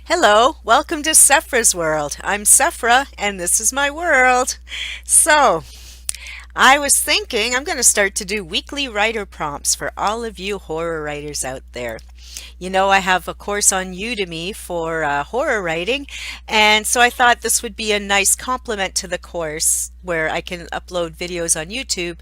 Hello, welcome to Sephra's World. I'm Sephra, and this is my world. So, I was thinking I'm going to start to do weekly writer prompts for all of you horror writers out there. You know, I have a course on Udemy for horror writing, and so I thought this would be a nice complement to the course where I can upload videos on YouTube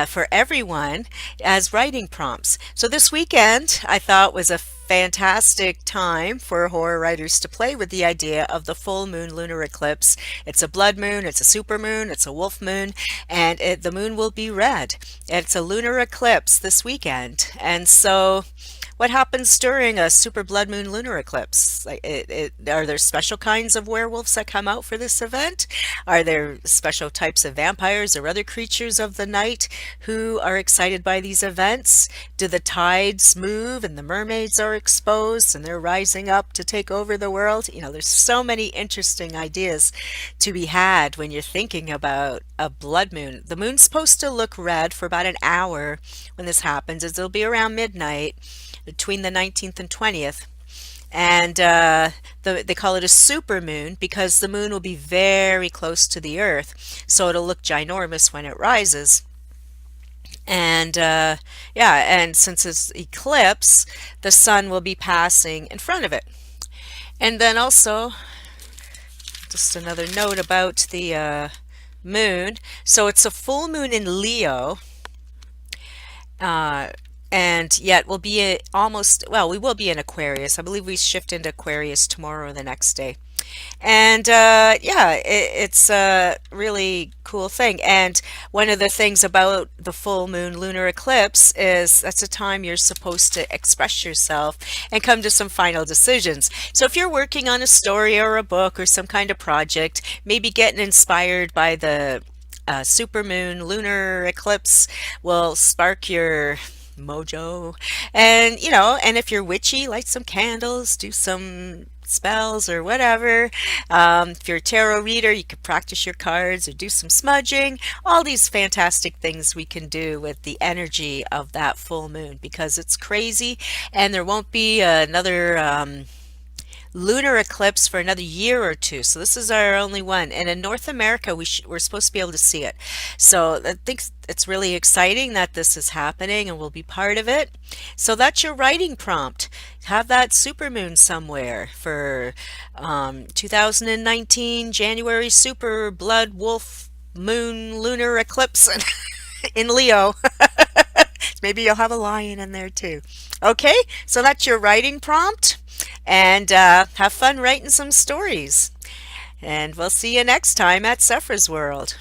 for everyone as writing prompts. So this weekend I thought was a fantastic time for horror writers to play with the idea of the full moon lunar eclipse. It's a blood moon, it's a super moon, it's a wolf moon, and the moon will be red. It's a lunar eclipse this weekend. And so what happens during a super blood moon lunar eclipse? Are there special kinds of werewolves that come out for this event? Are there special types of vampires or other creatures of the night who are excited by these events? Do the tides move and the mermaids are exposed and they're rising up to take over the world? You know, there's so many interesting ideas to be had when you're thinking about a blood moon. The moon's supposed to look red for about an hour when this happens. It'll be around midnight between the 19th and 20th. And they call it a super moon because the moon will be very close to the earth. So it'll look ginormous when it rises. And yeah, and since it's eclipse, the sun will be passing in front of it. And then also, just another note about the moon. So it's a full moon in Leo. Uh, and yet we'll be we will be in Aquarius. I believe we shift into Aquarius tomorrow or the next day. And yeah, it's a really cool thing. And one of the things about the full moon lunar eclipse is that's a time you're supposed to express yourself and come to some final decisions. So if you're working on a story or a book or some kind of project, maybe getting inspired by the supermoon lunar eclipse will spark your mojo. And you know, and if you're witchy, light some candles, do some spells or whatever. If you're a tarot reader, you could practice your cards or do some smudging. All these fantastic things we can do with the energy of that full moon because it's crazy and there won't be another lunar eclipse for another year or two. So this is our only one. And in North America, we're supposed to be able to see it. So I think it's really exciting that this is happening and we'll be part of it. So that's your writing prompt. Have that supermoon somewhere for 2019 January super blood wolf moon lunar eclipse in Leo. Maybe you'll have a lion in there too. Okay, so that's your writing prompt. And have fun writing some stories. And we'll see you next time at Sephra's World.